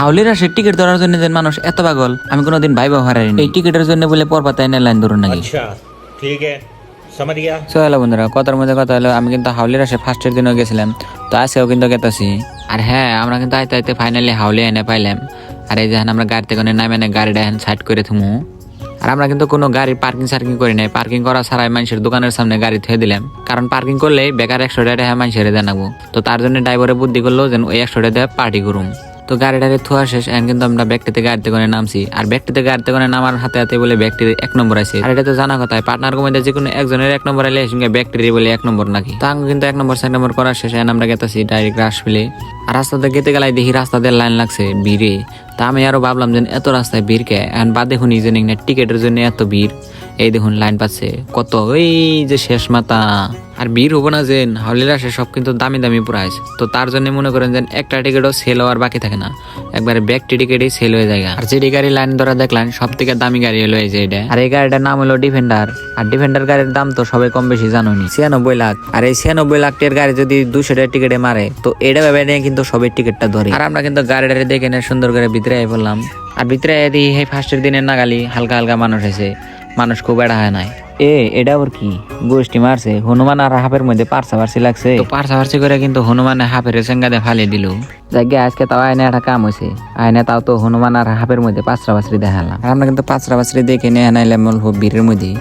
হাউলির আসে টিকিট ধরার জন্য যে মানুষ এত পাগল আমি কোনোদিন ভাইবা হারাইনি। এই টিকিটের জন্য বলে পরপাতায় লাইন ধরুন নাকি। अच्छा ठीक है समझ गया। সো হ্যালো বন্ধুরা, কথার মধ্যে কথা হলো, আমি কিন্তু হাউলির আসে ফার্স্টের দিনও গেছিলাম, তো আজকেও কিন্তু গেতেছি। আর হ্যাঁ, আমরা কিন্তু আইতে আইতে ফাইনালি হাউলি এনে পাইলাম। আর এই যে আমরা গাড়ি থেকে নামে গাড়িটা এখন সাইড করে থুমু। আর আমরা কিন্তু কোনো গাড়ি পার্কিং সার্কিং করি নাই, পার্কিং করা ছাড়াই মানুষের দোকানের সামনে গাড়ি থুয়ে দিলাম, কারণ পার্কিং করলেই বেকার 100 টাকা মানুষের জানাবো। তো তার জন্য ড্রাইভারে বুদ্ধি করলো যেন ওই 100 টাকা পার্টি করুম। তো গাড়িটারে থোয়া শেষ, এখন কিন্তু আমরা ব্যক্তিতে গাড়িতে করে নামছি। আর ব্যক্তিতে গাড়িতে করে নামার হাতে হাতে বলে ব্যক্তির 1 নম্বর আছে। আর এটা তো জানা কথা, পার্টনার মধ্যে যে কোনো একজনের 1 নম্বর আইলে সঙ্গে ব্যক্তিরই বলে 1 নম্বর নাকি। তা কিন্তু 1 নম্বর 2 নম্বর করার শেষে আমরা গেতেছি ডাইরেক্ট রাসবিলে। আর রাস্তাতে গেতে গেলাই দেখি রাস্তাতে লাইন লাগছে ভিড়ে। তা আমি আরো ভাবলাম যে এত রাস্তায় ভিড় কে, এখন বাদ দেখুন এই যে টিকিটের জন্য এত ভিড়। এই দেখুন লাইন পাচ্ছে কত, ওই যে শেষ মাথা। আর ভিড় হবো না যে হাউলির আসে সব কিন্তু দামি দামি প্রাইস। তো তার জন্য মনে করেন যে একটা টিকিটও সেল হওয়ার বাকি থাকে না, একবারে ব্যক্তি টিকিটই সেল হয়ে যায়। আর যেটি গাড়ি লাইন ধরা দেখলেন সব থেকে দামি গাড়ি হলো এই যে এটা। আর এই গাড়িটার নাম হলো ডিফেন্ডার। আর ডিফেন্ডার গাড়ির দাম তো সবাই কম বেশি জানোনি, 96 লাখ। আর এই 96 লাখ টাকার গাড়ি যদি 200 টাকা টিকিটে মারে, তো এটা ভেবে নিয়ে কিন্তু সবাই টিকিটটা ধরে। আর আমরা কিন্তু গাড়িটারে দেখে নিয়ে সুন্দর করে ভিতরে আই পড়লাম। আর ভিতরে এই ফার্স্টের দিনের নাগালি হালকা হালকা মানুষ আছে, মানুষ খুব এড়া হয় নাই। এটা ওর কি গোষ্ঠী মারছে, হনুমান আর হাফের মধ্যে পার্সাভার্সি লাগছে। তো পার্সাভার্সি করে কিন্তু হনুমানে হাফের সেঙ্গাতে ফালিয়ে দিল। যাকে আজকে তাও আয়না একটা কাম হয়েছে, আয়না তাও তো হনুমান আর হাফের মধ্যে পাঁচরাবাসরি দেখালাম। আর আমরা কিন্তু পাঁচরাবাসরি দেখে নিয়ে আনাইলাম অল্প বীরের মধ্যে।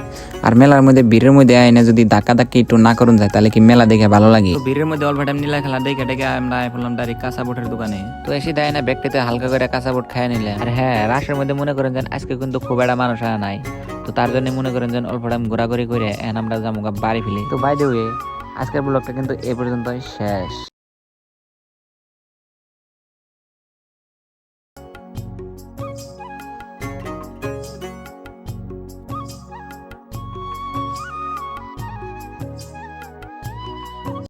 আর মেলার মধ্যে বীরের মধ্যে আয়না যদি ধাক্কা ধাক্কি একটু না করুন যায়, তাহলে কি মেলা দেখে ভালো লাগে। বীরের মধ্যে অল্প টাইম নীলা খেলা দেখে ডেকে আমরা পড়লাম ডাইরেক্ট কাঁচা বোটের দোকানে। তো এসে দেয় না ব্যক্তিতে হালকা করে কাঁচা বোট খাই নিলাম। আর হ্যাঁ, রাশের মধ্যে মনে করেন যেন আজকে কিন্তু খুব একটা মানুষ আনা নাই, তো তার জন্য মনে করেন যেন অল্প টাইম ঘোরাঘুরি করে এখন আমরা যাবো বাড়ি ফেলি। তো বাই দ্য ওয়ে, আজকের ব্লগটা কিন্তু এই পর্যন্তই শেষ।